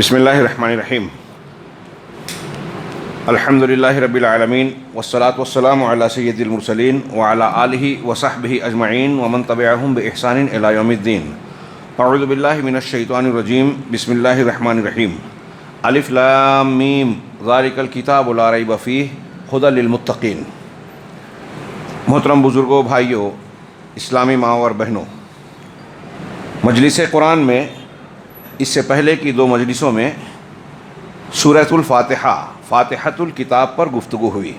بسم اللہ الرحمن الرحیم الحمد للہ رب العالمین والصلاة والسلام علی سید المرسلین وعلی آلہ وصحبہ اجمعین ومن تبعہم بإحسان الی یوم الدین. اعوذ باللہ من الشیطان الرجیم. بسم اللہ الرحمن الرحیم. الف لام میم ذالک الکتاب لا ریب فیہ ھدی للمتقین. محترم بزرگوں، بھائیوں، اسلامی ماؤں اور بہنوں، مجلس قرآن میں اس سے پہلے کی دو مجلسوں میں سورۃ الفاتحہ، فاتحۃ الکتاب پر گفتگو ہوئی.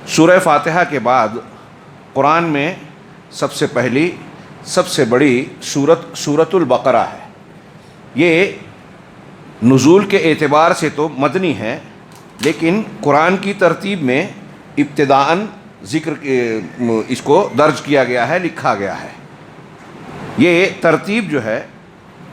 سورہ فاتحہ کے بعد قرآن میں سب سے پہلی، سب سے بڑی سورۃ البقرہ ہے. یہ نزول کے اعتبار سے تو مدنی ہے، لیکن قرآن کی ترتیب میں ابتداءً ذکر اس کو درج کیا گیا ہے، لکھا گیا ہے. یہ ترتیب جو ہے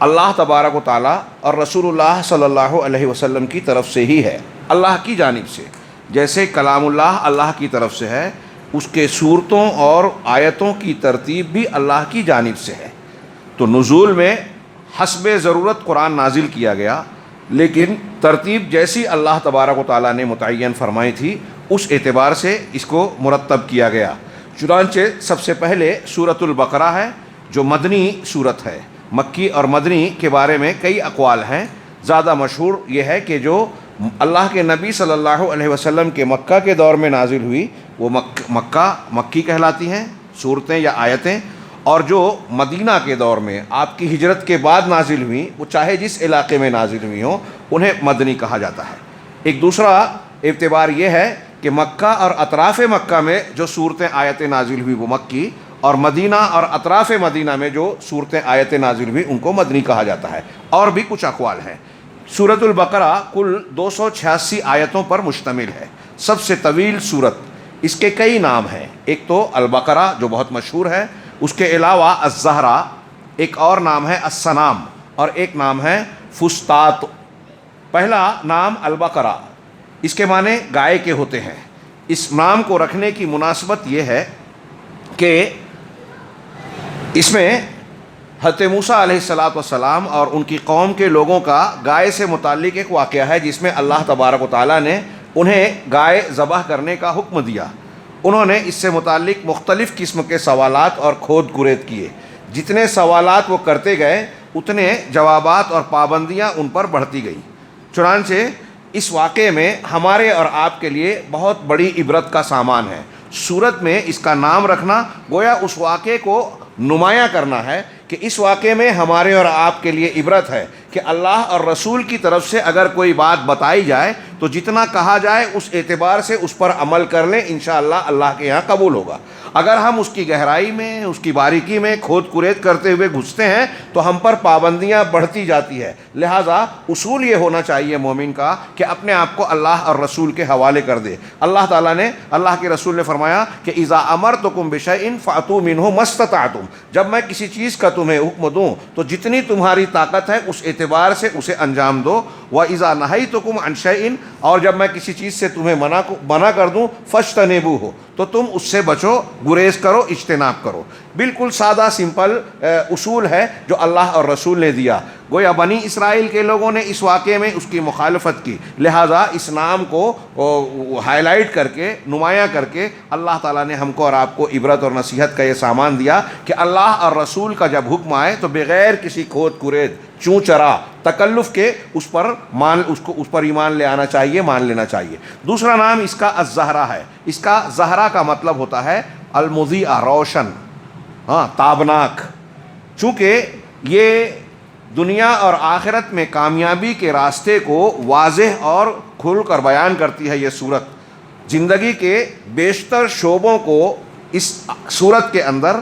اللہ تبارک و تعالیٰ اور رسول اللہ صلی اللہ علیہ وسلم کی طرف سے ہی ہے، اللہ کی جانب سے. جیسے کلام اللہ اللہ کی طرف سے ہے، اس کے صورتوں اور آیتوں کی ترتیب بھی اللہ کی جانب سے ہے. تو نزول میں حسب ضرورت قرآن نازل کیا گیا، لیکن ترتیب جیسی اللہ تبارک و تعالیٰ نے متعین فرمائی تھی اس اعتبار سے اس کو مرتب کیا گیا. چنانچہ سب سے پہلے سورۃ البقرہ ہے جو مدنی سورت ہے. مکی اور مدنی کے بارے میں کئی اقوال ہیں. زیادہ مشہور یہ ہے کہ جو اللہ کے نبی صلی اللہ علیہ وسلم کے مکہ کے دور میں نازل ہوئی وہ مکی کہلاتی ہیں صورتیں یا آیتیں، اور جو مدینہ کے دور میں آپ کی ہجرت کے بعد نازل ہوئی وہ چاہے جس علاقے میں نازل ہوئی ہوں انہیں مدنی کہا جاتا ہے. ایک دوسرا اعتبار یہ ہے کہ مکہ اور اطراف مکہ میں جو صورتیں آیتیں نازل ہوئی وہ مکی، اور مدینہ اور اطراف مدینہ میں جو صورتیں آیتیں نازل ہوئی ان کو مدنی کہا جاتا ہے. اور بھی کچھ اقوال ہیں. سورۃ البقرہ کل 286 آیتوں پر مشتمل ہے، سب سے طویل سورت. اس کے کئی نام ہیں. ایک تو البقرہ جو بہت مشہور ہے، اس کے علاوہ الزہرا، ایک اور نام ہے السنام، اور ایک نام ہے فسطاط. پہلا نام البقرہ، اس کے معنی گائے کے ہوتے ہیں. اس نام کو رکھنے کی مناسبت یہ ہے کہ اس میں حضرت موسیٰ علیہ السلام اور ان کی قوم کے لوگوں کا گائے سے متعلق ایک واقعہ ہے، جس میں اللہ تبارک و تعالیٰ نے انہیں گائے ذبح کرنے کا حکم دیا. انہوں نے اس سے متعلق مختلف قسم کے سوالات اور کھود کرید کیے. جتنے سوالات وہ کرتے گئے اتنے جوابات اور پابندیاں ان پر بڑھتی گئیں. چنانچہ اس واقعے میں ہمارے اور آپ کے لیے بہت بڑی عبرت کا سامان ہے. سورت میں اس کا نام رکھنا گویا اس واقعے کو نمایاں کرنا ہے کہ اس واقعے میں ہمارے اور آپ کے لیے عبرت ہے کہ اللہ اور رسول کی طرف سے اگر کوئی بات بتائی جائے تو جتنا کہا جائے اس اعتبار سے اس پر عمل کر لیں، انشاءاللہ اللہ کے یہاں قبول ہوگا. اگر ہم اس کی گہرائی میں، اس کی باریکی میں کھود کرید کرتے ہوئے گھستے ہیں تو ہم پر پابندیاں بڑھتی جاتی ہے. لہٰذا اصول یہ ہونا چاہیے مومن کا کہ اپنے آپ کو اللہ اور رسول کے حوالے کر دے. اللہ تعالیٰ نے، اللہ کے رسول نے فرمایا کہ اذا امرتکم بشیء فاتوا منہ ما استطعتم. جب میں کسی چیز کا تمہیں حکم دوں تو جتنی تمہاری طاقت ہے اس اعتبار سے اسے انجام دو. وَإِذَا نَهَيْتُكُمْ عَنْ شَيْءٍ، اور جب میں کسی چیز سے تمہیں منع کر دوں فَاجْتَنِبُوهُ، تو تم اس سے بچو، گریز کرو، اجتناب کرو. بالکل سادہ سمپل اصول ہے جو اللہ اور رسول نے دیا. گویا بنی اسرائیل کے لوگوں نے اس واقعے میں اس کی مخالفت کی، لہٰذا اس نام کو ہائی لائٹ کر کے، نمایاں کر کے اللہ تعالیٰ نے ہم کو اور آپ کو عبرت اور نصیحت کا یہ سامان دیا کہ اللہ اور رسول کا جب حکم آئے تو بغیر کسی کھود کرید، چوں چرا، تکلف کے اس پر ایمان لے آنا چاہیے، مان لینا چاہیے. دوسرا نام اس کا الزہرا ہے. اس کا زہرا کا مطلب ہوتا ہے المضیء، روشن، تابناک. چونکہ یہ دنیا اور آخرت میں کامیابی کے راستے کو واضح اور کھل کر بیان کرتی ہے. یہ صورت زندگی کے بیشتر شعبوں کو اس صورت کے اندر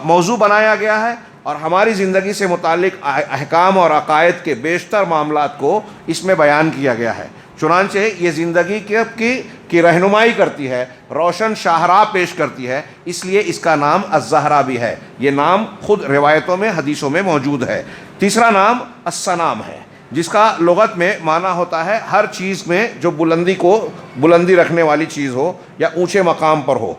موضوع بنایا گیا ہے، اور ہماری زندگی سے متعلق احکام اور عقائد کے بیشتر معاملات کو اس میں بیان کیا گیا ہے. چنانچہ یہ زندگی کی رہنمائی کرتی ہے، روشن شاہراہ پیش کرتی ہے، اس لیے اس کا نام الزہرا بھی ہے. یہ نام خود روایتوں میں، حدیثوں میں موجود ہے. تیسرا نام السنام ہے، جس کا لغت میں معنی ہوتا ہے ہر چیز میں جو بلندی رکھنے والی چیز ہو یا اونچے مقام پر ہو.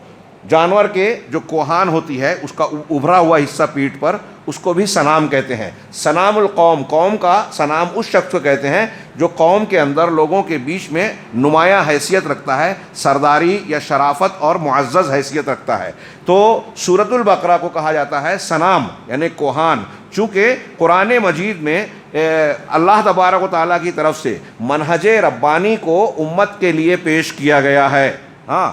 جانور کے جو کوہان ہوتی ہے اس کا ابھرا ہوا حصہ پیٹھ پر، اس کو بھی سنام کہتے ہیں۔ سنام القوم، قوم کا سنام اس شخص کو کہتے ہیں جو قوم کے اندر لوگوں کے بیچ میں نمایاں حیثیت رکھتا ہے، سرداری یا شرافت اور معزز حیثیت رکھتا ہے۔ تو سورۃ البقرہ کو کہا جاتا ہے سنام یعنی کوہان، چونکہ قرآن مجید میں اللہ تبارک و تعالیٰ کی طرف سے منہج ربانی کو امت کے لیے پیش کیا گیا ہے، ہاں،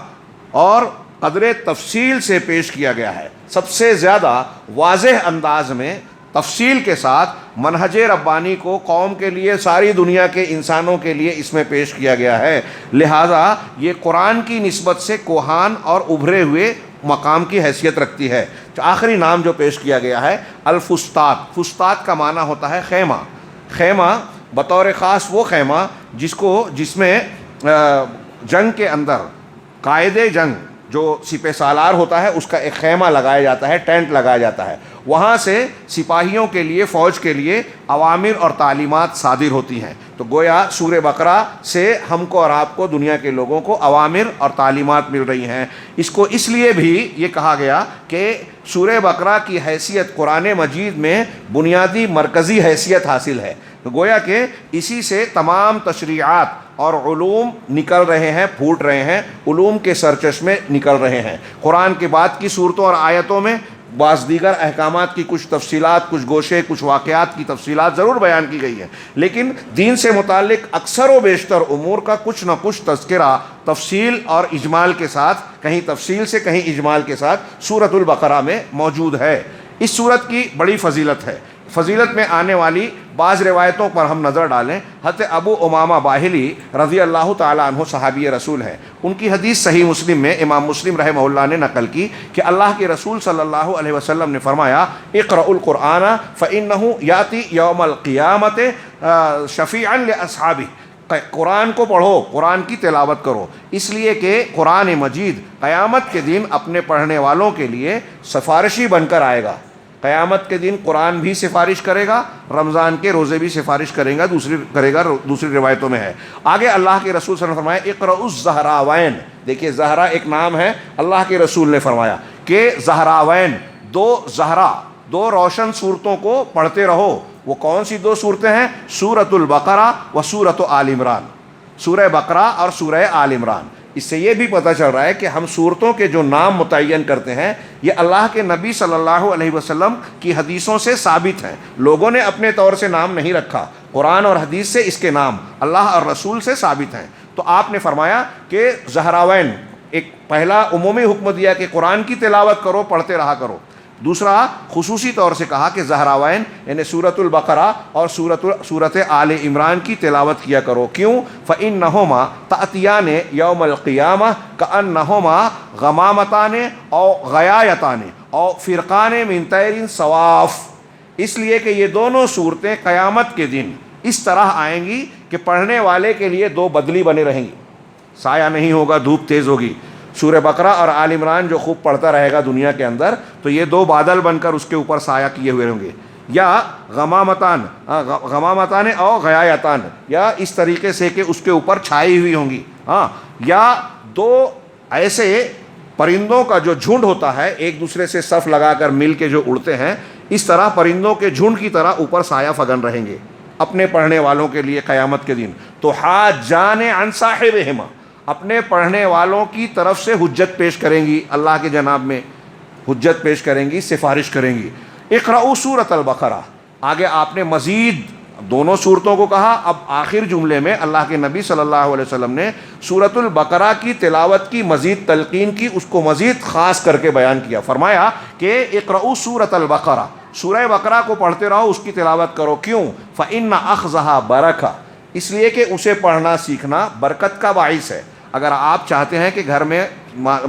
اور قدر تفصیل سے پیش کیا گیا ہے۔ سب سے زیادہ واضح انداز میں تفصیل کے ساتھ منہج ربانی کو قوم کے لیے، ساری دنیا کے انسانوں کے لیے اس میں پیش کیا گیا ہے۔ لہٰذا یہ قرآن کی نسبت سے کوہان اور ابھرے ہوئے مقام کی حیثیت رکھتی ہے۔ آخری نام جو پیش کیا گیا ہے الفستات، فستات کا معنی ہوتا ہے خیمہ۔ خیمہ بطور خاص وہ خیمہ جس میں جنگ کے اندر قائد جنگ جو سپہ سالار ہوتا ہے اس کا ایک خیمہ لگایا جاتا ہے، ٹینٹ لگایا جاتا ہے، وہاں سے سپاہیوں کے لیے، فوج کے لیے اوامر اور تعلیمات صادر ہوتی ہیں۔ تو گویا سورہ بقرہ سے ہم کو اور آپ کو، دنیا کے لوگوں کو اوامر اور تعلیمات مل رہی ہیں۔ اس کو اس لیے بھی یہ کہا گیا کہ سورہ بقرہ کی حیثیت قرآن مجید میں بنیادی مرکزی حیثیت حاصل ہے۔ تو گویا کہ اسی سے تمام تشریعات اور علوم نکل رہے ہیں، پھوٹ رہے ہیں، علوم کے سرچشمے نکل رہے ہیں۔ قرآن کے بعد کی صورتوں اور آیتوں میں بعض دیگر احکامات کی کچھ تفصیلات، کچھ گوشے، کچھ واقعات کی تفصیلات ضرور بیان کی گئی ہیں، لیکن دین سے متعلق اکثر و بیشتر امور کا کچھ نہ کچھ تذکرہ تفصیل اور اجمال کے ساتھ، کہیں تفصیل سے کہیں اجمال کے ساتھ سورۃ البقرہ میں موجود ہے۔ اس سورت کی بڑی فضیلت ہے۔ فضیلت میں آنے والی بعض روایتوں پر ہم نظر ڈالیں۔ حضرت ابو امامہ باہلی رضی اللہ تعالیٰ عنہ صحابی رسول ہیں، ان کی حدیث صحیح مسلم میں امام مسلم رحمہ اللہ نے نقل کی کہ اللہ کے رسول صلی اللہ علیہ وسلم نے فرمایا اقرؤوا القرآن فإنہ یاتی یوم القیامت شفیعا لأصحابہ، قرآن کو پڑھو، قرآن کی تلاوت کرو، اس لیے کہ قرآن مجید قیامت کے دن اپنے پڑھنے والوں کے لیے سفارشی بن کر آئے گا۔ قیامت کے دن قرآن بھی سفارش کرے گا، رمضان کے روزے بھی سفارش کرے گا، دوسری روایتوں میں ہے۔ آگے اللہ کے رسول صلی اللہ علیہ وسلم فرمایا اقرؤوا الزہراوین، دیکھیے زہرا ایک نام ہے، اللہ کے رسول نے فرمایا کہ زہراوین، دو روشن صورتوں کو پڑھتے رہو۔ وہ کون سی دو صورتیں ہیں؟ سورۃ البقرہ و سورۃ آل عمران، سورہ بقرہ اور سورہ آل عمران۔ اس سے یہ بھی پتہ چل رہا ہے کہ ہم صورتوں کے جو نام متعین کرتے ہیں یہ اللہ کے نبی صلی اللہ علیہ وسلم کی حدیثوں سے ثابت ہیں، لوگوں نے اپنے طور سے نام نہیں رکھا، قرآن اور حدیث سے اس کے نام اللہ اور رسول سے ثابت ہیں۔ تو آپ نے فرمایا کہ زہراوین، ایک پہلا عمومی حکم دیا کہ قرآن کی تلاوت کرو، پڑھتے رہا کرو، دوسرا خصوصی طور سے کہا کہ زہراوین یعنی سورۃ البقرہ اور سورۃ آل عمران کی تلاوت کیا کرو۔ کیوں؟ فإنہما تأتیان یوم القیامہ کأنہما غمامتان او غیایتان او فرقان من طیر صواف، اس لیے کہ یہ دونوں صورتیں قیامت کے دن اس طرح آئیں گی کہ پڑھنے والے کے لیے دو بدلی بنے رہیں گی، سایہ نہیں ہوگا، دھوپ تیز ہوگی۔ سورہ بقرہ اور آل عمران جو خوب پڑھتا رہے گا دنیا کے اندر تو یہ دو بادل بن کر اس کے اوپر سایہ کیے ہوئے ہوں گے، یا غمامتان او غیایتان، یا اس طریقے سے کہ اس کے اوپر چھائی ہوئی ہوں گی، ہاں، یا دو ایسے پرندوں کا جو جھنڈ ہوتا ہے ایک دوسرے سے صف لگا کر مل کے جو اڑتے ہیں، اس طرح پرندوں کے جھنڈ کی طرح اوپر سایہ فگن رہیں گے اپنے پڑھنے والوں کے لیے قیامت کے دن۔ تو حاجان عن صاحبہما، اپنے پڑھنے والوں کی طرف سے حجت پیش کریں گی، اللہ کے جناب میں حجت پیش کریں گی، سفارش کریں گی۔ اقرؤوا سورۃ البقرہ، آگے آپ نے مزید دونوں صورتوں کو کہا، اب آخر جملے میں اللہ کے نبی صلی اللہ علیہ وسلم نے سورۃ البقرہ کی تلاوت کی مزید تلقین کی، اس کو مزید خاص کر کے بیان کیا، فرمایا کہ اقرؤوا سورۃ البقرہ، سورہ بقرہ کو پڑھتے رہو، اس کی تلاوت کرو۔ کیوں؟ فإن أخذها برکہ، اس لیے کہ اسے پڑھنا سیکھنا برکت کا باعث ہے۔ اگر آپ چاہتے ہیں کہ گھر میں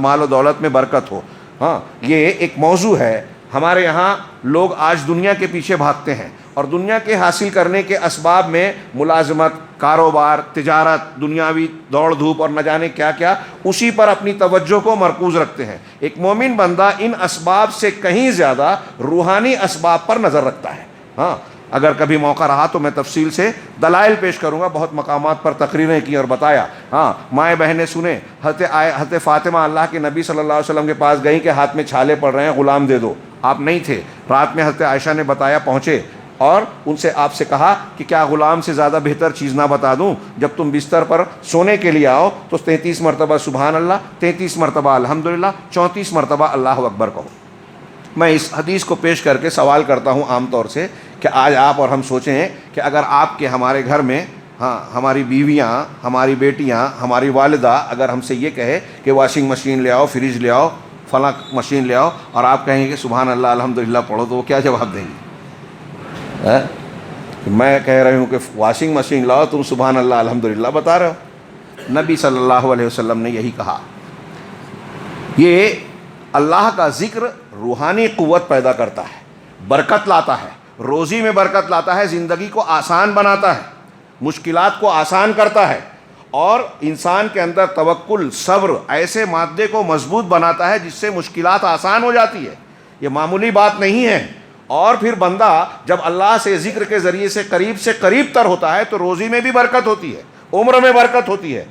مال و دولت میں برکت ہو، ہاں، یہ ایک موضوع ہے۔ ہمارے یہاں لوگ آج دنیا کے پیچھے بھاگتے ہیں اور دنیا کے حاصل کرنے کے اسباب میں ملازمت، کاروبار، تجارت، دنیاوی دوڑ دھوپ اور نہ جانے کیا کیا، اسی پر اپنی توجہ کو مرکوز رکھتے ہیں۔ ایک مومن بندہ ان اسباب سے کہیں زیادہ روحانی اسباب پر نظر رکھتا ہے، ہاں، اگر کبھی موقع رہا تو میں تفصیل سے دلائل پیش کروں گا، بہت مقامات پر تقریریں کی اور بتایا۔ ہاں، مائیں بہنیں سنیں، حضرت فاطمہ اللہ کے نبی صلی اللہ علیہ وسلم کے پاس گئیں کہ ہاتھ میں چھالے پڑ رہے ہیں، غلام دے دو، آپ نہیں تھے، رات میں حضرت عائشہ نے بتایا، پہنچے اور ان سے آپ سے کہا کہ کیا غلام سے زیادہ بہتر چیز نہ بتا دوں؟ جب تم بستر پر سونے کے لیے آؤ تو 33 مرتبہ سبحان اللہ، 33 مرتبہ الحمدللہ، 34 مرتبہ اللہ اکبر کہو۔ میں اس حدیث کو پیش کر کے سوال کرتا ہوں عام طور سے کہ آج آپ اور ہم سوچیں کہ اگر آپ کے ہمارے گھر میں، ہاں، ہماری بیویاں، ہماری بیٹیاں، ہماری والدہ اگر ہم سے یہ کہے کہ واشنگ مشین لے آؤ، فریج لے آؤ، فلاں مشین لے آؤ، اور آپ کہیں کہ سبحان اللہ الحمدللہ پڑھو، تو وہ کیا جواب دیں گے؟ میں کہہ رہی ہوں کہ واشنگ مشین لاؤ، تم سبحان اللہ الحمدللہ بتا رہے ہو۔ نبی صلی اللہ علیہ وسلم نے یہی کہا۔ یہ اللہ کا ذکر روحانی قوت پیدا کرتا ہے، برکت لاتا ہے، روزی میں برکت لاتا ہے، زندگی کو آسان بناتا ہے، مشکلات کو آسان کرتا ہے، اور انسان کے اندر توکل، صبر ایسے مادے کو مضبوط بناتا ہے جس سے مشکلات آسان ہو جاتی ہے۔ یہ معمولی بات نہیں ہے۔ اور پھر بندہ جب اللہ سے ذکر کے ذریعے سے قریب تر ہوتا ہے تو روزی میں بھی برکت ہوتی ہے، عمر میں برکت ہوتی ہے۔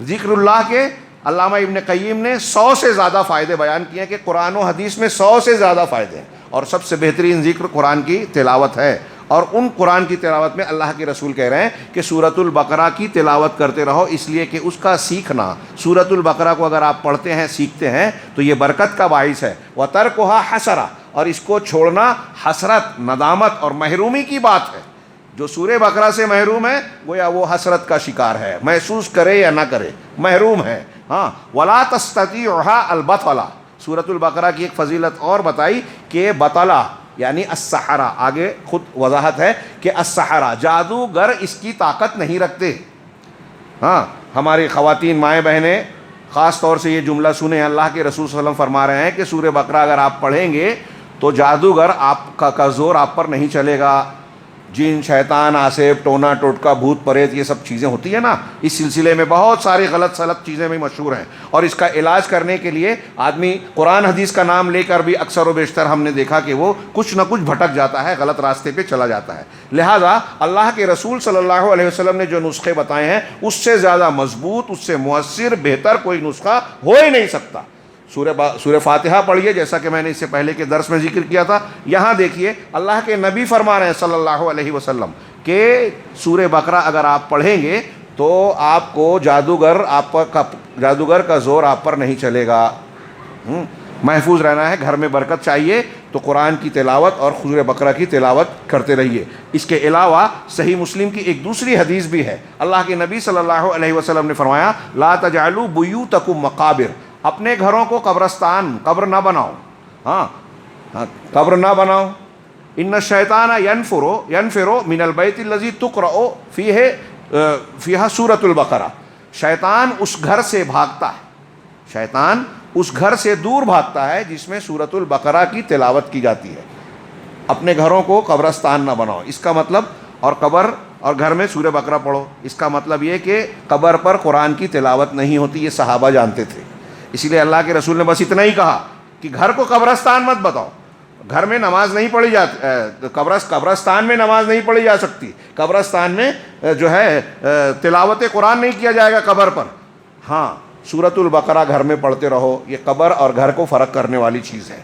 ذکر اللہ کے علامہ ابن قیم نے 100 سے زیادہ فائدے بیان کیے ہیں کہ قرآن و حدیث میں 100 سے زیادہ فائدے ہیں، اور سب سے بہترین ذکر قرآن کی تلاوت ہے۔ اور ان قرآن کی تلاوت میں اللہ کے رسول کہہ رہے ہیں کہ سورۃ البقرہ کی تلاوت کرتے رہو، اس لیے کہ اس کا سیکھنا، سورۃ البقرہ کو اگر آپ پڑھتے ہیں، سیکھتے ہیں تو یہ برکت کا باعث ہے۔ وَتَرْكُهَا حَسْرَةٌ، اور اس کو چھوڑنا حسرت، ندامت اور محرومی کی بات ہے۔ جو سورہ بقرہ سے محروم ہے گویا وہ حسرت کا شکار ہے، محسوس کرے یا نہ کرے محروم ہے۔ ہاں، وَلَا تَسْتَطِيعُهَا الْبَطَلَ، سورۃ البقرہ کی ایک فضیلت اور بتائی کہ بطلہ یعنی السحرہ، آگے خود وضاحت ہے کہ السحرہ جادوگر اس کی طاقت نہیں رکھتے۔ ہاں، ہماری خواتین، مائیں بہنیں خاص طور سے یہ جملہ سنیں، اللہ کے رسول صلی اللہ علیہ وسلم فرما رہے ہیں کہ سورہ بقرہ اگر آپ پڑھیں گے تو جادوگر آپ کا زور آپ پر نہیں چلے گا۔ جن، شیطان، آسیب، ٹونا ٹوٹکا، بھوت پریت، یہ سب چیزیں ہوتی ہیں نا، اس سلسلے میں بہت ساری غلط سلط چیزیں بھی مشہور ہیں، اور اس کا علاج کرنے کے لیے آدمی قرآن حدیث کا نام لے کر بھی اکثر و بیشتر ہم نے دیکھا کہ وہ کچھ نہ کچھ بھٹک جاتا ہے، غلط راستے پہ چلا جاتا ہے۔ لہٰذا اللہ کے رسول صلی اللہ علیہ وسلم نے جو نسخے بتائے ہیں اس سے زیادہ مضبوط، اس سے مؤثر، بہتر کوئی نسخہ ہو ہی نہیں سکتا۔ سورہ فاتحہ پڑھیے، جیسا کہ میں نے اس سے پہلے کے درس میں ذکر کیا تھا۔ یہاں دیکھیے اللہ کے نبی فرما رہے ہیں صلی اللہ علیہ وسلم کہ سورہ بقرہ اگر آپ پڑھیں گے تو آپ کو جادوگر کا زور آپ پر نہیں چلے گا۔ محفوظ رہنا ہے، گھر میں برکت چاہیے تو قرآن کی تلاوت اور سورہ بقرہ کی تلاوت کرتے رہیے۔ اس کے علاوہ صحیح مسلم کی ایک دوسری حدیث بھی ہے، اللہ کے نبی صلی اللہ علیہ وسلم نے فرمایا لا تجعلوا بیوتکم مقابر، اپنے گھروں کو قبرستان، قبر نہ بناؤ۔ ہاں، قبر نہ بناؤ۔ ان الشیطان ینفر من البیت الذی تقرأ فیہا سورۃ البقرہ، شیطان اس گھر سے بھاگتا ہے، شیطان اس گھر سے دور بھاگتا ہے جس میں سورۃ البقرہ کی تلاوت کی جاتی ہے۔ اپنے گھروں کو قبرستان نہ بناؤ، اس کا مطلب، اور قبر اور گھر میں سورہ بقرہ پڑھو، اس کا مطلب یہ کہ قبر پر قرآن کی تلاوت نہیں ہوتی، یہ صحابہ جانتے تھے۔ اسی لیے اللہ کے رسول نے بس اتنا ہی کہا کہ گھر کو قبرستان مت بتاؤ، گھر میں نماز نہیں پڑھی جاتی، قبرستان میں نماز نہیں پڑھی جا سکتی، قبرستان میں جو ہے تلاوت قرآن نہیں کیا جائے گا قبر پر۔ ہاں، سورۃ البقرہ گھر میں پڑھتے رہو، یہ قبر اور گھر کو فرق کرنے والی چیز ہے۔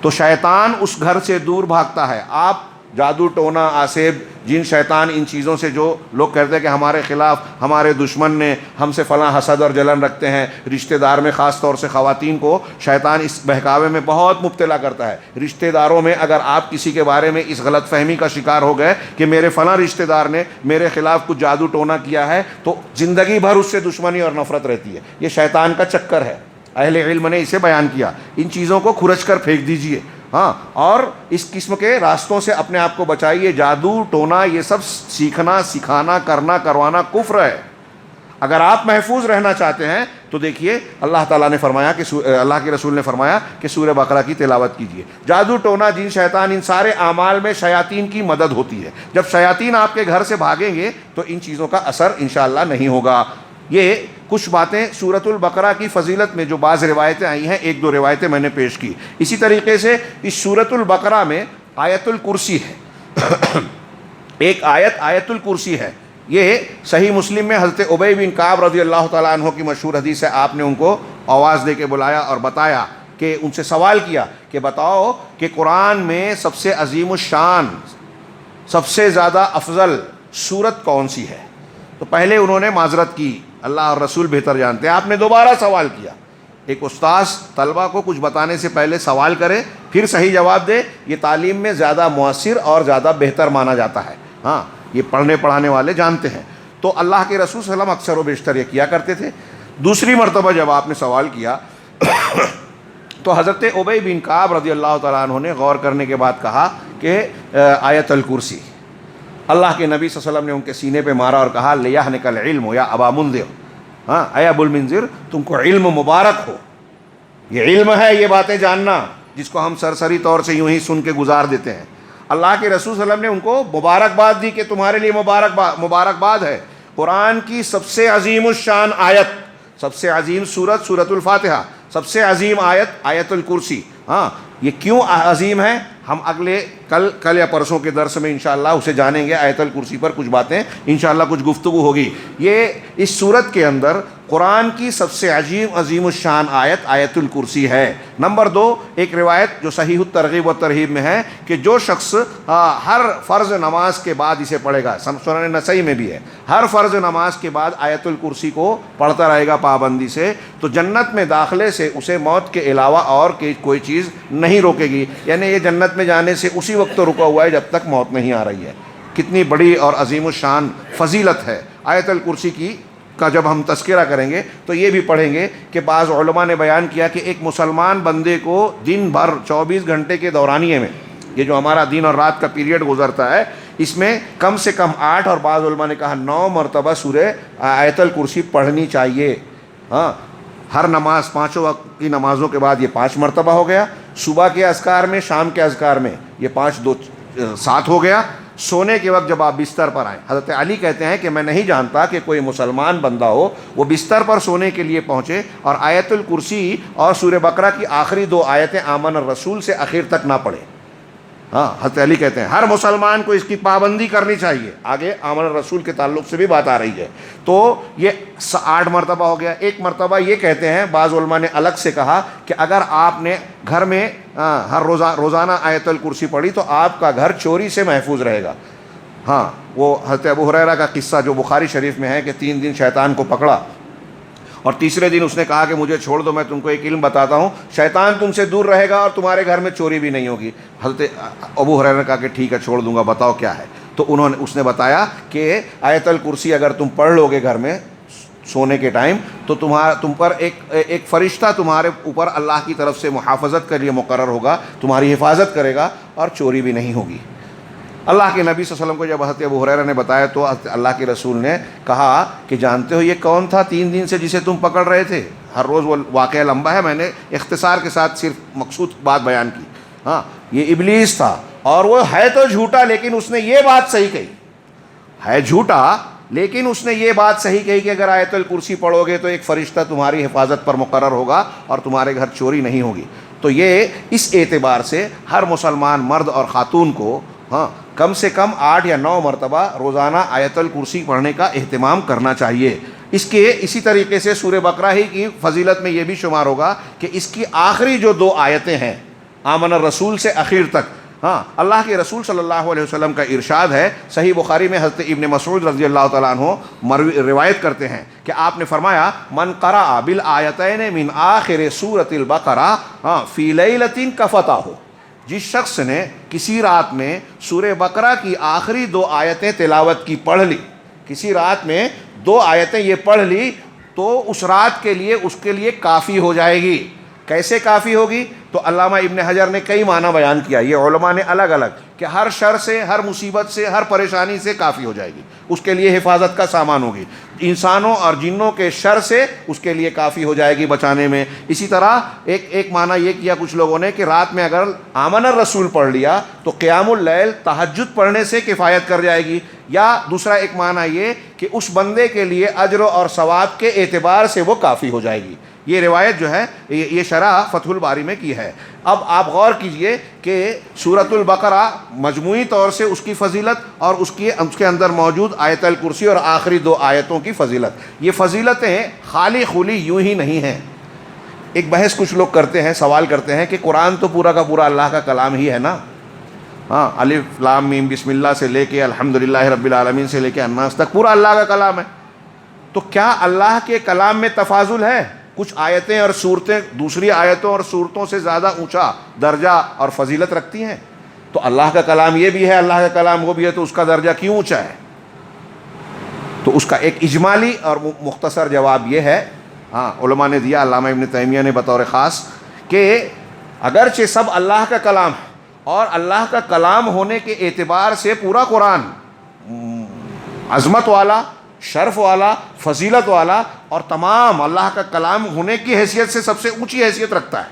تو شیطان اس گھر سے دور بھاگتا ہے۔ آپ جادو ٹونا، آسیب، جن، شیطان، ان چیزوں سے جو لوگ کہتے ہیں کہ ہمارے خلاف ہمارے دشمن نے ہم سے فلاں حسد اور جلن رکھتے ہیں، رشتہ دار میں خاص طور سے خواتین کو شیطان اس بہکاوے میں بہت مبتلا کرتا ہے۔ رشتہ داروں میں اگر آپ کسی کے بارے میں اس غلط فہمی کا شکار ہو گئے کہ میرے فلاں رشتہ دار نے میرے خلاف کچھ جادو ٹونا کیا ہے، تو زندگی بھر اس سے دشمنی اور نفرت رہتی ہے۔ یہ شیطان کا چکر ہے، اہل علم نے اسے بیان کیا۔ ان چیزوں کو کھرچ کر پھینک دیجئے، ہاں، اور اس قسم کے راستوں سے اپنے آپ کو بچائیے۔ جادو ٹونا یہ سب سیکھنا، سکھانا، کرنا، کروانا کفر ہے۔ اگر آپ محفوظ رہنا چاہتے ہیں تو دیکھیے اللہ تعالیٰ نے فرمایا کہ اللہ کے رسول نے فرمایا کہ سورہ بقرہ کی تلاوت کیجیے۔ جادو ٹونا، جن، شیطان، ان سارے اعمال میں شیاطین کی مدد ہوتی ہے۔ جب شیاطین آپ کے گھر سے بھاگیں گے تو ان چیزوں کا اثر انشاءاللہ نہیں ہوگا۔ یہ کچھ باتیں سورۃ البقرہ کی فضیلت میں جو بعض روایتیں آئی ہیں، ایک دو روایتیں میں نے پیش کی۔ اسی طریقے سے اس سورۃ البقرہ میں آیت الکرسی ہے۔ ایک آیت آیت الکرسی ہے. یہ صحیح مسلم میں حضرت ابی بن کعب رضی اللہ تعالیٰ عنہ کی مشہور حدیث ہے. آپ نے ان کو آواز دے کے بلایا اور بتایا کہ ان سے سوال کیا کہ بتاؤ کہ قرآن میں سب سے عظیم الشان، سب سے زیادہ افضل سورت کون سی ہے؟ تو پہلے انہوں نے معذرت کی، اللہ اور رسول بہتر جانتے ہیں. آپ نے دوبارہ سوال کیا. ایک استاذ طلبہ کو کچھ بتانے سے پہلے سوال کرے پھر صحیح جواب دے، یہ تعلیم میں زیادہ مؤثر اور زیادہ بہتر مانا جاتا ہے. ہاں، یہ پڑھنے پڑھانے والے جانتے ہیں. تو اللہ کے رسول صلی اللہ علیہ وسلم اکثر و بیشتر یہ کیا کرتے تھے. دوسری مرتبہ جب آپ نے سوال کیا تو حضرت ابی بن کعب رضی اللہ تعالیٰ عنہ نے غور کرنے کے بعد کہا کہ آیت الکرسی. اللہ کے نبی صلی اللہ علیہ وسلم نے ان کے سینے پہ مارا اور کہا لیحنک العلم یا ابا منذر، ہاں اے ابو المنذر تم کو علم مبارک ہو. یہ علم ہے یہ باتیں جاننا جس کو ہم سرسری طور سے یوں ہی سن کے گزار دیتے ہیں. اللہ کے رسول صلی اللہ علیہ وسلم نے ان کو مبارکباد دی کہ تمہارے لیے مبارکباد ہے. قرآن کی سب سے عظیم الشان آیت، سب سے عظیم سورت سورۃ الفاتحہ، سب سے عظیم آیت آیت الکرسی. ہاں، یہ کیوں عظیم ہے ہم اگلے کل یا پرسوں کے درس میں انشاءاللہ اسے جانیں گے. آیت الکرسی پر کچھ باتیں انشاءاللہ کچھ گفتگو ہوگی. یہ اس سورت کے اندر قرآن کی سب سے عظیم الشان آیت آیت الکرسی ہے. نمبر 2، ایک روایت جو صحیح الترغیب و ترہیب میں ہے کہ جو شخص ہر فرض نماز کے بعد اسے پڑھے گا، سنن نسائی میں بھی ہے، ہر فرض نماز کے بعد آیت الکرسی کو پڑھتا رہے گا پابندی سے، تو جنت میں داخلے سے اسے موت کے علاوہ اور کوئی چیز نہیں روکے گی. یعنی یہ جنت میں جانے سے اسی وقت تو رکا ہوا ہے جب تک موت نہیں آ رہی ہے. کتنی بڑی اور عظیم الشان فضیلت ہے آیت الکرسی کی کا. جب ہم تذکرہ کریں گے تو یہ بھی پڑھیں گے کہ بعض علماء نے بیان کیا کہ ایک مسلمان بندے کو دن بھر 24 گھنٹے کے دورانیے میں، یہ جو ہمارا دن اور رات کا پیریڈ گزرتا ہے، اس میں کم سے کم 8 اور بعض علماء نے کہا 9 مرتبہ سورہ آیت الکرسی پڑھنی چاہیے. ہاں، ہر نماز، 5 وقت کی نمازوں کے بعد یہ 5 مرتبہ ہو گیا. صبح کے اذکار میں، شام کے اذکار میں یہ 5 2 7 ہو گیا. سونے کے وقت جب آپ بستر پر آئیں، حضرت علی کہتے ہیں کہ میں نہیں جانتا کہ کوئی مسلمان بندہ ہو وہ بستر پر سونے کے لیے پہنچے اور آیت الکرسی اور سورہ بقرہ کی آخری 2 آیتیں آمن الرسول سے اخیر تک نہ پڑھے. ہاں، حضرت علی کہتے ہیں ہر مسلمان کو اس کی پابندی کرنی چاہیے. آگے آمن الرسول کے تعلق سے بھی بات آ رہی ہے. تو یہ 8 مرتبہ ہو گیا. ایک مرتبہ یہ کہتے ہیں بعض علماء نے الگ سے کہا کہ اگر آپ نے گھر میں ہر روزانہ آیت الکرسی پڑھی تو آپ کا گھر چوری سے محفوظ رہے گا. ہاں، وہ حضرت ابو ہریرہ کا قصہ جو بخاری شریف میں ہے کہ 3 دن شیطان کو پکڑا اور تیسرے دن اس نے کہا کہ مجھے چھوڑ دو، میں تم کو ایک علم بتاتا ہوں، شیطان تم سے دور رہے گا اور تمہارے گھر میں چوری بھی نہیں ہوگی. حضرت ابو ہریرہ نے کہا کہ ٹھیک ہے چھوڑ دوں گا، بتاؤ کیا ہے. تو اس نے بتایا کہ آیت الکرسی اگر تم پڑھ لو گے گھر میں سونے کے ٹائم تو تم پر ایک فرشتہ تمہارے اوپر اللہ کی طرف سے محافظت کے لیے مقرر ہوگا، تمہاری حفاظت کرے گا اور چوری بھی نہیں ہوگی. اللہ کے نبی صلی اللہ علیہ وسلم کو جب حضرت ابو ہریرہ نے بتایا تو اللہ کے رسول نے کہا کہ جانتے ہو یہ کون تھا 3 دن سے جسے تم پکڑ رہے تھے؟ ہر روز وہ واقعہ لمبا ہے، میں نے اختصار کے ساتھ صرف مقصود بات بیان کی. ہاں، یہ ابلیس تھا اور وہ ہے تو جھوٹا لیکن اس نے یہ بات صحیح کہی، ہے جھوٹا لیکن اس نے یہ بات صحیح کہی کہ اگر آیت الکرسی پڑھو گے تو ایک فرشتہ تمہاری حفاظت پر مقرر ہوگا اور تمہارے گھر چوری نہیں ہوگی. تو یہ اس اعتبار سے ہر مسلمان مرد اور خاتون کو ہاں کم سے کم 8 یا 9 مرتبہ روزانہ آیت الکرسی پڑھنے کا اہتمام کرنا چاہیے. اسی طریقے سے سورہ بقرہ ہی کی فضیلت میں یہ بھی شمار ہوگا کہ اس کی آخری جو 2 آیتیں ہیں آمن الرسول سے اخیر تک، ہاں اللہ کے رسول صلی اللہ علیہ وسلم کا ارشاد ہے صحیح بخاری میں، حضرت ابن مسعود رضی اللہ تعالیٰ عنہ روایت کرتے ہیں کہ آپ نے فرمایا من قرأ بالآیتین من آخر سورۃ البقرہ فی لیلۃ کفتہ، جس شخص نے کسی رات میں سورہ بقرہ کی آخری 2 آیتیں تلاوت کی، پڑھ لی، کسی رات میں 2 آیتیں یہ پڑھ لی تو اس رات کے لیے اس کے لیے کافی ہو جائے گی. کیسے کافی ہوگی؟ تو علامہ ابن حجر نے کئی معنی بیان کیا، یہ علماء نے الگ الگ، کہ ہر شر سے، ہر مصیبت سے، ہر پریشانی سے کافی ہو جائے گی، اس کے لیے حفاظت کا سامان ہوگی. انسانوں اور جنوں کے شر سے اس کے لیے کافی ہو جائے گی بچانے میں. اسی طرح ایک معنی یہ کیا کچھ لوگوں نے کہ رات میں اگر آمن الرسول پڑھ لیا تو قیام اللیل تہجد پڑھنے سے کفایت کر جائے گی. یا دوسرا ایک معنی یہ کہ اس بندے کے لیے اجر اور ثواب کے اعتبار سے وہ کافی ہو جائے گی. یہ روایت جو ہے یہ شرح فتح الباری میں کی ہے۔ اب آپ غور کیجئے کہ سورۃ البقرہ مجموعی طور سے اس کی فضیلت اور اس کے اندر موجود آیت الکرسی اور آخری 2 آیتوں کی فضیلت، یہ فضیلتیں خالی خلی یوں ہی نہیں ہیں۔ ایک بحث کچھ لوگ کرتے ہیں، سوال کرتے ہیں کہ قرآن تو پورا کا پورا اللہ کا کلام ہی ہے نا، ہاں الف لام میم بسم اللہ سے لے کے الحمدللہ رب العالمین سے لے کے الناس تک پورا اللہ کا کلام ہے، تو کیا اللہ کے کلام میں تفاضل ہے؟ کچھ آیتیں اور صورتیں دوسری آیتوں اور صورتوں سے زیادہ اونچا درجہ اور فضیلت رکھتی ہیں، تو اللہ کا کلام یہ بھی ہے، اللہ کا کلام وہ بھی ہے، تو اس کا درجہ کیوں اونچا ہے؟ تو اس کا ایک اجمالی اور مختصر جواب یہ ہے، ہاں علماء نے دیا، علامہ ابن تیمیہ نے بطور خاص، کہ اگرچہ سب اللہ کا کلام ہے اور اللہ کا کلام ہونے کے اعتبار سے پورا قرآن عظمت والا، شرف والا، فضیلت والا اور تمام اللہ کا کلام ہونے کی حیثیت سے سب سے اونچی حیثیت رکھتا ہے،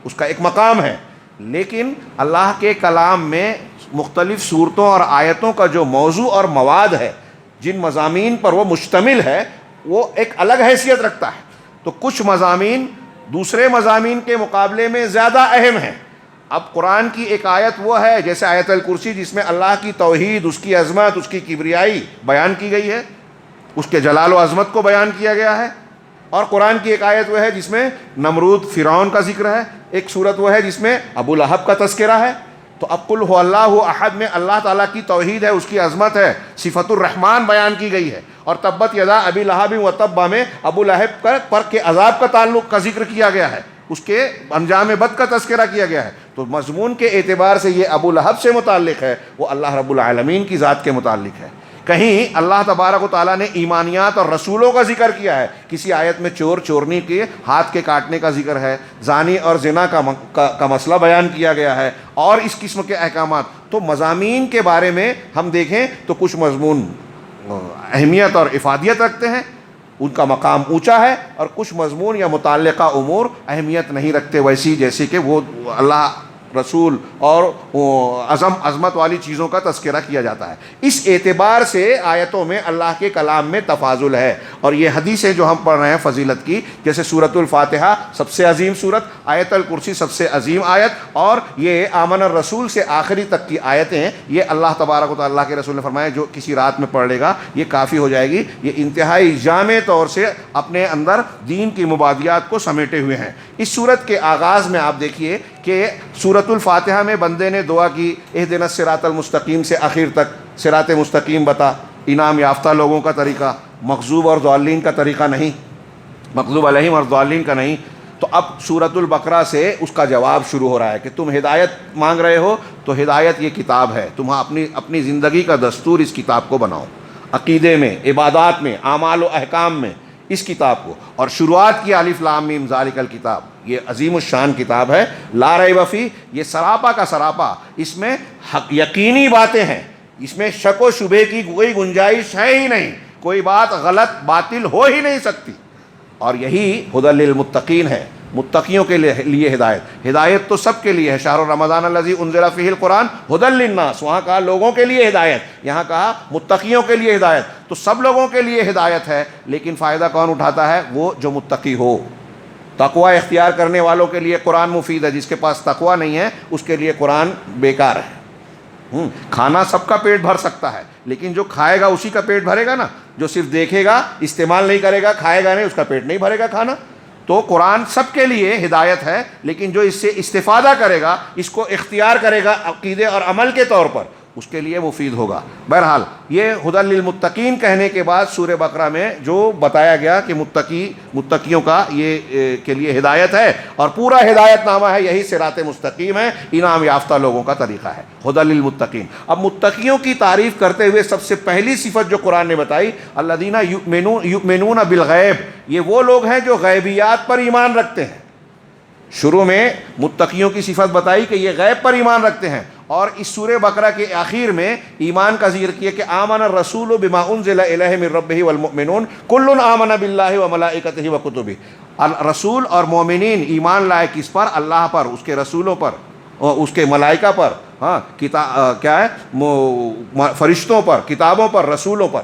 اس کا ایک مقام ہے، لیکن اللہ کے کلام میں مختلف صورتوں اور آیتوں کا جو موضوع اور مواد ہے، جن مضامین پر وہ مشتمل ہے، وہ ایک الگ حیثیت رکھتا ہے۔ تو کچھ مضامین دوسرے مضامین کے مقابلے میں زیادہ اہم ہیں۔ اب قرآن کی ایک آیت وہ ہے جیسے آیت الکرسی، جس میں اللہ کی توحید، اس کی عظمت، اس کی کبریائی بیان کی گئی ہے، اس کے جلال و عظمت کو بیان کیا گیا ہے، اور قرآن کی ایک آیت وہ ہے جس میں نمرود فرعون کا ذکر ہے، ایک صورت وہ ہے جس میں ابو لہب کا تذکرہ ہے۔ تو اب قل هو اللہ احد میں اللہ تعالیٰ کی توحید ہے، اس کی عظمت ہے، صفت الرحمن بیان کی گئی ہے، اور تبت یدا ابی لہب و تب میں ابو لہب پر کے عذاب کا تعلق کا ذکر کیا گیا ہے، اس کے انجام بد کا تذکرہ کیا گیا ہے۔ تو مضمون کے اعتبار سے یہ ابو لہب سے متعلق ہے، وہ اللہ رب العالمین کی ذات کے متعلق ہے۔ کہیں اللہ تبارک و تعالیٰ نے ایمانیات اور رسولوں کا ذکر کیا ہے، کسی آیت میں چور چورنی کے ہاتھ کے کاٹنے کا ذکر ہے، زانی اور زنا کا مسئلہ بیان کیا گیا ہے، اور اس قسم کے احکامات۔ تو مضامین کے بارے میں ہم دیکھیں تو کچھ مضمون اہمیت اور افادیت رکھتے ہیں، ان کا مقام اونچا ہے، اور کچھ مضمون یا متعلقہ امور اہمیت نہیں رکھتے، ویسی جیسے کہ وہ اللہ رسول اور عظمت والی چیزوں کا تذکرہ کیا جاتا ہے۔ اس اعتبار سے آیتوں میں اللہ کے کلام میں تفاضل ہے، اور یہ حدیثیں جو ہم پڑھ رہے ہیں فضیلت کی، جیسے سورۃ الفاتحہ سب سے عظیم سورت، آیت الکرسی سب سے عظیم آیت، اور یہ آمن الرسول سے آخری تک کی آیتیں، یہ اللہ تبارک و تعالیٰ اللہ کے رسول نے فرمایا جو کسی رات میں پڑھ لے گا یہ کافی ہو جائے گی۔ یہ انتہائی جامع طور سے اپنے اندر دین کی مبادیات کو سمیٹے ہوئے ہیں۔ اس سورت کے آغاز میں آپ دیکھیے کہ سورۃ الفاتحہ میں بندے نے دعا کی اہدنا الصراط المستقیم سے آخر تک، صراط مستقیم بتا، انعام یافتہ لوگوں کا طریقہ، مغضوب اور ضالین کا طریقہ نہیں، مغضوب علیہم اور ضالین کا نہیں۔ تو اب سورۃ البقرہ سے اس کا جواب شروع ہو رہا ہے کہ تم ہدایت مانگ رہے ہو تو ہدایت یہ کتاب ہے، تم اپنی زندگی کا دستور اس کتاب کو بناؤ، عقیدے میں، عبادات میں، اعمال و احکام میں اس کتاب کو۔ اور شروعات کی الف لام میم ذالک الکتاب، یہ عظیم الشان کتاب ہے، لا ریب فیہ، یہ سراپا کا سراپا، اس میں یقینی باتیں ہیں، اس میں شک و شبہ کی کوئی گنجائش ہے ہی نہیں، کوئی بات غلط باطل ہو ہی نہیں سکتی۔ اور یہی ھدی للمتقین ہے، متقیوں کے لیے ہدایت۔ ہدایت تو سب کے لیے ہے، شہر رمضان الذی انزل فیہ القرآن ھدی للناس، وہاں کہا لوگوں کے لیے ہدایت، یہاں کہا متقیوں کے لیے ہدایت، تو سب لوگوں کے لیے ہدایت ہے، لیکن فائدہ کون اٹھاتا ہے؟ وہ جو متقی ہو۔ تقوی اختیار کرنے والوں کے لیے قرآن مفید ہے، جس کے پاس تقوی نہیں ہے اس کے لیے قرآن بیکار ہے۔ کھانا سب کا پیٹ بھر سکتا ہے، لیکن جو کھائے گا اسی کا پیٹ بھرے گا نا، جو صرف دیکھے گا، استعمال نہیں کرے گا، کھائے گا نہیں، اس کا پیٹ نہیں بھرے گا کھانا۔ تو قرآن سب کے لیے ہدایت ہے، لیکن جو اس سے استفادہ کرے گا، اس کو اختیار کرے گا عقیدے اور عمل کے طور پر، اس کے لیے مفید ہوگا۔ بہرحال یہ ھدی للمتقین کہنے کے بعد سورہ بقرہ میں جو بتایا گیا کہ متقیوں کا یہ کے لیے ہدایت ہے، اور پورا ہدایت نامہ ہے، یہی صراط مستقیم ہے، انعام یافتہ لوگوں کا طریقہ ہے، ھدی للمتقین۔ اب متقیوں کی تعریف کرتے ہوئے سب سے پہلی صفت جو قرآن نے بتائی، الذین یؤمنون بالغیب، یہ وہ لوگ ہیں جو غیبیات پر ایمان رکھتے ہیں۔ شروع میں متقیوں کی صفت بتائی کہ یہ غیب پر ایمان رکھتے ہیں، اور اس سورہ بقرہ کے آخر میں ایمان کا ذکر کیا کہ آمن الرسول بما انزل الیہ من ربہ والمؤمنون کل آمن باللہ وملائکتہ وکتبہ۔ رسول اور مومنین ایمان لائے کس پر؟ اللہ پر، اس کے رسولوں پر، اور اس کے ملائکہ پر، ہاں کیا ہے، فرشتوں پر، کتابوں پر، رسولوں پر۔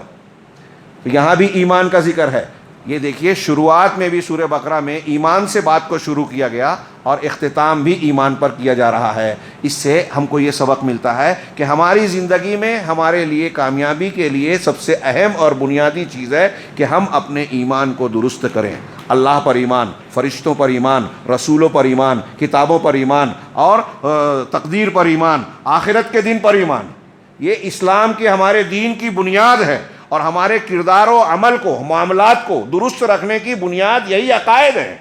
یہاں بھی ایمان کا ذکر ہے۔ یہ دیکھیے شروعات میں بھی سورہ بقرہ میں ایمان سے بات کو شروع کیا گیا اور اختتام بھی ایمان پر کیا جا رہا ہے۔ اس سے ہم کو یہ سبق ملتا ہے کہ ہماری زندگی میں ہمارے لیے کامیابی کے لیے سب سے اہم اور بنیادی چیز ہے کہ ہم اپنے ایمان کو درست کریں۔ اللہ پر ایمان، فرشتوں پر ایمان، رسولوں پر ایمان، کتابوں پر ایمان اور تقدیر پر ایمان، آخرت کے دن پر ایمان، یہ اسلام کے ہمارے دین کی بنیاد ہے، اور ہمارے کردار و عمل کو، معاملات کو درست رکھنے کی بنیاد یہی عقائد ہے۔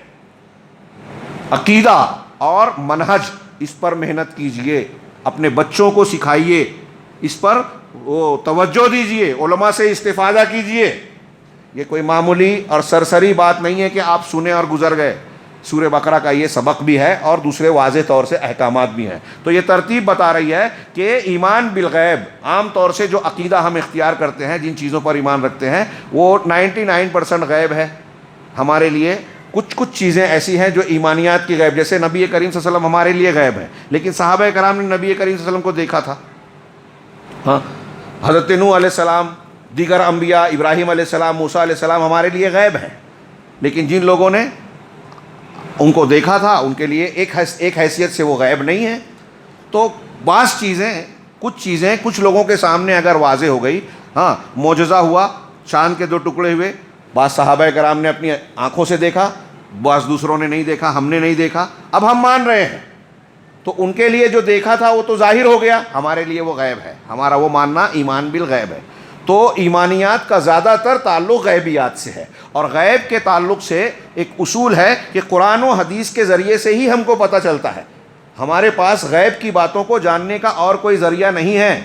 عقیدہ اور منہج، اس پر محنت کیجئے، اپنے بچوں کو سکھائیے، اس پر وہ توجہ دیجئے، علماء سے استفادہ کیجئے۔ یہ کوئی معمولی اور سرسری بات نہیں ہے کہ آپ سنے اور گزر گئے۔ سورہ بقرہ کا یہ سبق بھی ہے اور دوسرے واضح طور سے احکامات بھی ہیں۔ تو یہ ترتیب بتا رہی ہے کہ ایمان بالغیب، عام طور سے جو عقیدہ ہم اختیار کرتے ہیں، جن چیزوں پر ایمان رکھتے ہیں، وہ 99% غیب ہے ہمارے لیے۔ کچھ چیزیں ایسی ہیں جو ایمانیات کی غیب، جیسے نبی کریم صلی اللہ علیہ وسلم ہمارے لیے غیب ہیں، لیکن صحابہ کرام نے نبی کریم صلی اللہ علیہ وسلم کو دیکھا تھا۔ ہاں، حضرت نوح علیہ السلام، دیگر انبیاء، ابراہیم علیہ السلام، موسیٰ علیہ السلام ہمارے لیے غیب ہیں، لیکن جن لوگوں نے ان کو دیکھا تھا ان کے لیے ایک حیثیت سے وہ غیب نہیں ہے۔ تو بعض چیزیں، کچھ لوگوں کے سامنے اگر واضح ہو گئی، ہاں معجزہ ہوا، چاند کے 2 ٹکڑے ہوئے، بعض صحابہ کرام نے اپنی آنکھوں سے دیکھا، بعض دوسروں نے نہیں دیکھا، ہم نے نہیں دیکھا، اب ہم مان رہے ہیں، تو ان کے لیے جو دیکھا تھا وہ تو ظاہر ہو گیا، ہمارے لیے وہ غیب ہے۔ ہمارا وہ ماننا ایمان بالغیب ہے۔ تو ایمانیات کا زیادہ تر تعلق غیبیات سے ہے، اور غیب کے تعلق سے ایک اصول ہے کہ قرآن و حدیث کے ذریعے سے ہی ہم کو پتہ چلتا ہے۔ ہمارے پاس غیب کی باتوں کو جاننے کا اور کوئی ذریعہ نہیں ہے،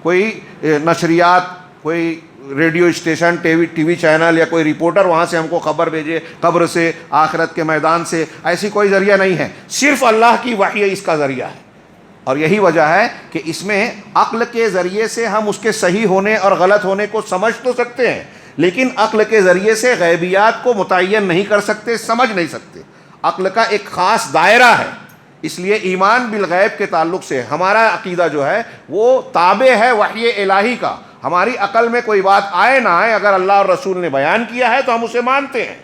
کوئی نشریات، کوئی radio station, T V channel یا کوئی رپورٹر وہاں سے ہم کو خبر بھیجے، قبر سے، آخرت کے میدان سے، ایسی کوئی ذریعہ نہیں ہے، صرف اللہ کی وحی اس کا ذریعہ ہے۔ اور یہی وجہ ہے کہ اس میں عقل کے ذریعے سے ہم اس کے صحیح ہونے اور غلط ہونے کو سمجھ تو سکتے ہیں، لیکن عقل کے ذریعے سے غیبیات کو متعین نہیں کر سکتے، سمجھ نہیں سکتے۔ عقل کا ایک خاص دائرہ ہے، اس لیے ایمان بالغیب کے تعلق سے ہمارا عقیدہ جو ہے وہ تابع ہے وحی الہی کا۔ ہماری عقل میں کوئی بات آئے نہ آئے، اگر اللہ اور رسول نے بیان کیا ہے تو ہم اسے مانتے ہیں۔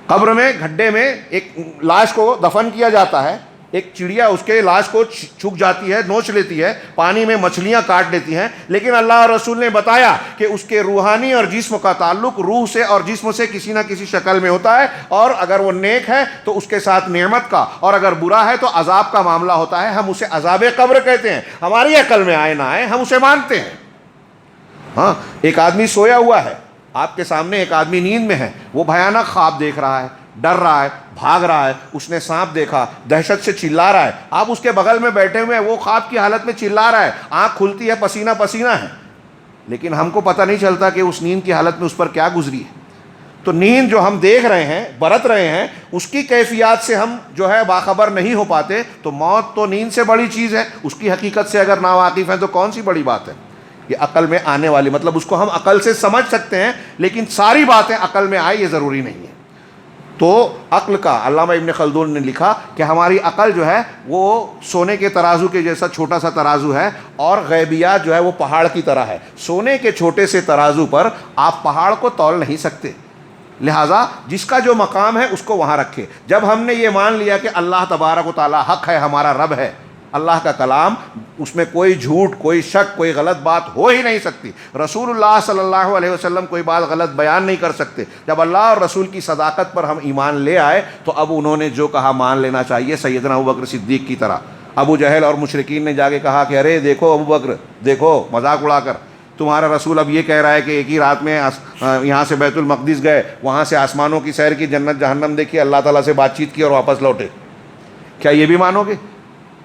قبر میں، گڈھے میں ایک لاش کو دفن کیا جاتا ہے، ایک چڑیا اس کے لاش کو چھک جاتی ہے، نوچ لیتی ہے، پانی میں مچھلیاں کاٹ لیتی ہیں، لیکن اللہ اور رسول نے بتایا کہ اس کے روحانی اور جسم کا تعلق روح سے اور جسم سے کسی نہ کسی شکل میں ہوتا ہے، اور اگر وہ نیک ہے تو اس کے ساتھ نعمت کا، اور اگر برا ہے تو عذاب کا معاملہ ہوتا ہے۔ ہم اسے عذاب قبر کہتے ہیں، ہماری عقل میں آئے نہ آئے ہم اسے مانتے ہیں۔ ہاں، ایک آدمی سویا ہوا ہے، آپ کے سامنے ایک آدمی نیند میں ہے، وہ بھیانک خواب دیکھ رہا ہے، ڈر رہا ہے، بھاگ رہا ہے، اس نے سانپ دیکھا، دہشت سے چلا رہا ہے، آپ اس کے بغل میں بیٹھے ہوئے ہیں، وہ خواب کی حالت میں چلا رہا ہے، آنکھ کھلتی ہے، پسینہ پسینہ ہے، لیکن ہم کو پتہ نہیں چلتا کہ اس نیند کی حالت میں اس پر کیا گزری ہے۔ تو نیند جو ہم دیکھ رہے ہیں، برت رہے ہیں، اس کی کیفیات سے ہم جو ہے باخبر نہیں ہو پاتے، تو موت تو نیند سے بڑی چیز ہے، اس کی حقیقت سے اگر ناواقف ہیں تو کون سی بڑی بات ہے۔ یہ عقل میں آنے والی، مطلب اس کو ہم عقل سے سمجھ سکتے ہیں، لیکن ساری باتیں عقل میں آئے یہ ضروری نہیں ہے۔ تو عقل کا، علامہ ابن خلدون نے لکھا کہ ہماری عقل جو ہے وہ سونے کے ترازو کے جیسا چھوٹا سا ترازو ہے، اور غیبیات جو ہے وہ پہاڑ کی طرح ہے۔ سونے کے چھوٹے سے ترازو پر آپ پہاڑ کو تول نہیں سکتے، لہٰذا جس کا جو مقام ہے اس کو وہاں رکھے۔ جب ہم نے یہ مان لیا کہ اللہ تبارک و تعالیٰ حق ہے، ہمارا رب ہے، اللہ کا کلام، اس میں کوئی جھوٹ، کوئی شک، کوئی غلط بات ہو ہی نہیں سکتی، رسول اللہ صلی اللہ علیہ وسلم کوئی بات غلط بیان نہیں کر سکتے، جب اللہ اور رسول کی صداقت پر ہم ایمان لے آئے تو اب انہوں نے جو کہا مان لینا چاہیے، سیدنا ابوبکر صدیق کی طرح۔ ابو جہل اور مشرکین نے جا کے کہا کہ ارے دیکھو ابوبکر، دیکھو مذاق اڑا کر، تمہارا رسول اب یہ کہہ رہا ہے کہ ایک ہی رات میں یہاں سے بیت المقدس گئے، وہاں سے آسمانوں کی سیر کی، جنت جہنم دیکھی، اللہ تعالیٰ سے بات چیت کی اور واپس لوٹے، کیا یہ بھی مانو گے؟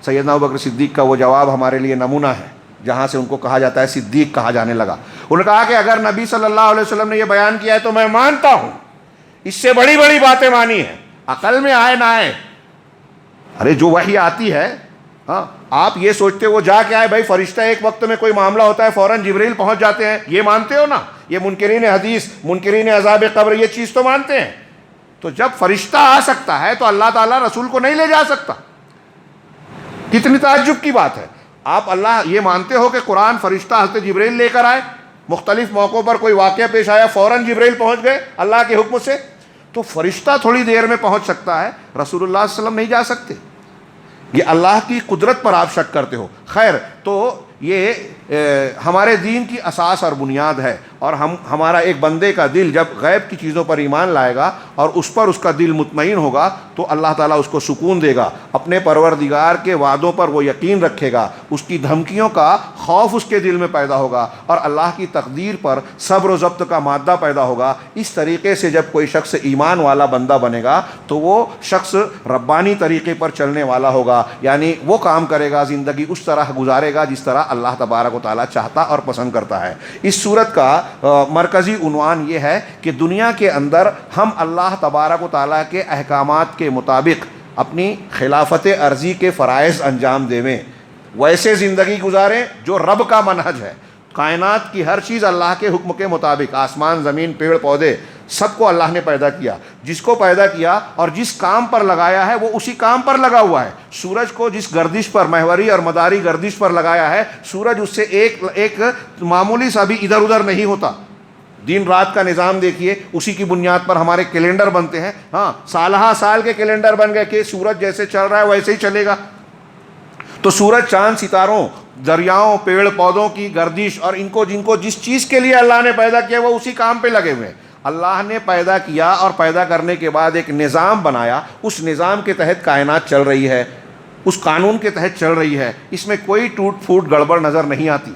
سیدنا ابوبکر صدیق کا وہ جواب ہمارے لیے نمونہ ہے، جہاں سے ان کو کہا جاتا ہے صدیق کہا جانے لگا۔ انہوں نے کہا کہ اگر نبی صلی اللہ علیہ وسلم نے یہ بیان کیا ہے تو میں مانتا ہوں، اس سے بڑی بڑی باتیں مانی ہیں، عقل میں آئے نہ آئے۔ ارے جو وحی آتی ہے، ہاں آپ یہ سوچتے وہ جا کے آئے، بھائی فرشتہ ایک وقت میں کوئی معاملہ ہوتا ہے فوراً جبریل پہنچ جاتے ہیں، یہ مانتے ہو نا؟ یہ منکرین حدیث، منکرین عذاب قبر یہ چیز تو مانتے ہیں۔ تو جب فرشتہ آ سکتا ہے تو اللہ تعالیٰ رسول کو نہیں لے جا سکتا؟ کتنی تعجب کی بات ہے۔ آپ اللہ یہ مانتے ہو کہ قرآن فرشتہ حضرت جبریل لے کر آئے؟ مختلف موقعوں پر کوئی واقعہ پیش آیا، فوراً جبرائیل پہنچ گئے اللہ کے حکم سے. تو فرشتہ تھوڑی دیر میں پہنچ سکتا ہے، رسول اللہ صلی اللہ علیہ وسلم نہیں جا سکتے. یہ اللہ کی قدرت پر آپ شک کرتے ہو. خیر، تو یہ ہمارے دین کی اساس اور بنیاد ہے. اور ہمارا ایک بندے کا دل جب غیب کی چیزوں پر ایمان لائے گا اور اس پر اس کا دل مطمئن ہوگا تو اللہ تعالیٰ اس کو سکون دے گا. اپنے پروردگار کے وعدوں پر وہ یقین رکھے گا، اس کی دھمکیوں کا خوف اس کے دل میں پیدا ہوگا، اور اللہ کی تقدیر پر صبر و ضبط کا مادہ پیدا ہوگا. اس طریقے سے جب کوئی شخص ایمان والا بندہ بنے گا تو وہ شخص ربانی طریقے پر چلنے والا ہوگا، یعنی وہ کام کرے گا، زندگی اس طرح گزارے گا جس طرح اللہ تبارک و تعالیٰ چاہتا اور پسند کرتا ہے. اس صورت کا مرکزی عنوان یہ ہے کہ دنیا کے اندر ہم اللہ تبارک و تعالیٰ کے احکامات کے مطابق اپنی خلافت عرضی کے فرائض انجام دیں، ویسے زندگی گزاریں جو رب کا منہج ہے. کائنات کی ہر چیز اللہ کے حکم کے مطابق، آسمان، زمین، پیڑ پودے، سب کو اللہ نے پیدا کیا. جس کو پیدا کیا اور جس کام پر لگایا ہے وہ اسی کام پر لگا ہوا ہے. سورج کو جس گردش پر، محوری اور مداری گردش پر لگایا ہے، سورج اس سے ایک معمولی سا بھی ادھر ادھر نہیں ہوتا. دن رات کا نظام دیکھیے، اسی کی بنیاد پر ہمارے کیلنڈر بنتے ہیں. ہاں، سالہ سال کے کیلنڈر بن گئے کہ سورج جیسے چل رہا ہے ویسے ہی چلے گا. تو سورج، چاند، ستاروں، دریاؤں، پیڑ پودوں کی گردش اور جن کو جس چیز کے لیے اللہ نے پیدا کیا وہ اسی کام پہ لگے ہوئے ہیں. اللہ نے پیدا کیا اور پیدا کرنے کے بعد ایک نظام بنایا، اس نظام کے تحت کائنات چل رہی ہے، اس قانون کے تحت چل رہی ہے، اس میں کوئی ٹوٹ پھوٹ گڑبڑ نظر نہیں آتی.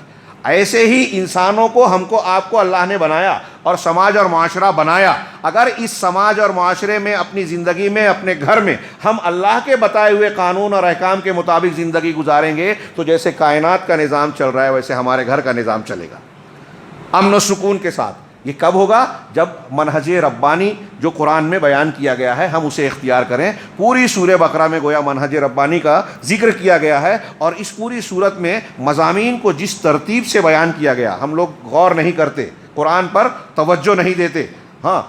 ایسے ہی انسانوں کو، ہم کو، آپ کو اللہ نے بنایا اور سماج اور معاشرہ بنایا. اگر اس سماج اور معاشرے میں، اپنی زندگی میں، اپنے گھر میں ہم اللہ کے بتائے ہوئے قانون اور احکام کے مطابق زندگی گزاریں گے تو جیسے کائنات کا نظام چل رہا ہے ویسے ہمارے گھر کا نظام چلے گا، امن و سکون کے ساتھ. یہ کب ہوگا؟ جب منہج ربانی جو قرآن میں بیان کیا گیا ہے ہم اسے اختیار کریں. پوری سورہ بقرہ میں گویا منہج ربانی کا ذکر کیا گیا ہے، اور اس پوری صورت میں مضامین کو جس ترتیب سے بیان کیا گیا، ہم لوگ غور نہیں کرتے، قرآن پر توجہ نہیں دیتے. ہاں،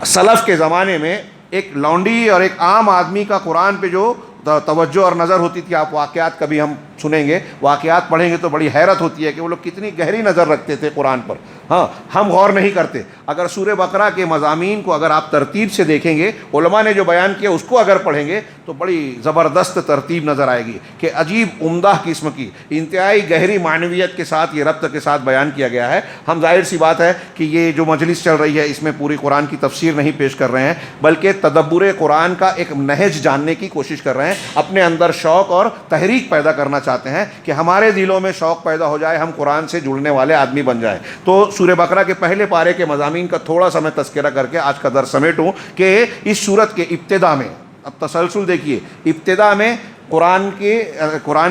سلف کے زمانے میں ایک لونڈی اور ایک عام آدمی کا قرآن پہ جو توجہ اور نظر ہوتی تھی، آپ واقعات کبھی ہم سنیں گے، واقعات پڑھیں گے تو بڑی حیرت ہوتی ہے کہ وہ لوگ کتنی گہری نظر رکھتے تھے قرآن پر. ہاں، ہم غور نہیں کرتے. اگر سورہ بقرہ کے مضامین کو اگر آپ ترتیب سے دیکھیں گے، علماء نے جو بیان کیا اس کو اگر پڑھیں گے تو بڑی زبردست ترتیب نظر آئے گی کہ عجیب عمدہ قسم کی انتہائی گہری معنویت کے ساتھ، یہ ربط کے ساتھ بیان کیا گیا ہے. ہم ظاہر سی بات ہے کہ یہ جو مجلس چل رہی ہے اس میں پوری قرآن کی تفسیر نہیں پیش کر رہے ہیں، بلکہ تدبر قرآن کا ایک نہج جاننے کی کوشش کر رہے ہیں. اپنے اندر شوق اور تحریک پیدا کرنا چاہتے ہیں کہ ہمارے دلوں میں شوق پیدا ہو جائے، ہم قرآن سے جڑنے والے آدمی بن جائیں. تو سورہ بقرہ کے پہلے پارے کے مضامین کا تھوڑا سا میں تذکرہ کر کے آج کا درس سمیٹوں کہ اس سورت کے ابتدا میں، اب تسلسل دیکھیے، ابتدا میں قرآن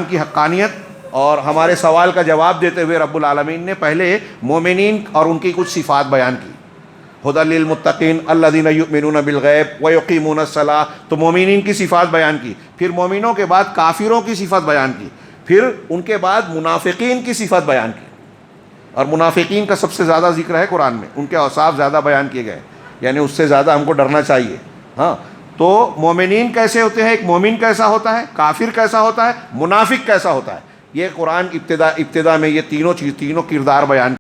کی حقانیت اور ہمارے سوال کا جواب دیتے ہوئے رب العالمین نے پہلے مومنین اور ان کی کچھ صفات بیان کی. ھدی للمتقین الذین یؤمنون بالغیب ویقیمون الصلاۃ، تو مومنین کی صفات بیان کی. پھر مومنوں کے بعد کافروں کی صفات بیان کی. پھر ان کے بعد منافقین کی صفات بیان کی، اور منافقین کا سب سے زیادہ ذکر ہے قرآن میں، ان کے اوصاف زیادہ بیان کیے گئے، یعنی اس سے زیادہ ہم کو ڈرنا چاہیے. ہاں، تو مومنین کیسے ہوتے ہیں، ایک مومن کیسا ہوتا ہے، کافر کیسا ہوتا ہے، منافق کیسا ہوتا ہے، یہ قرآن ابتدا میں یہ تینوں کردار بیان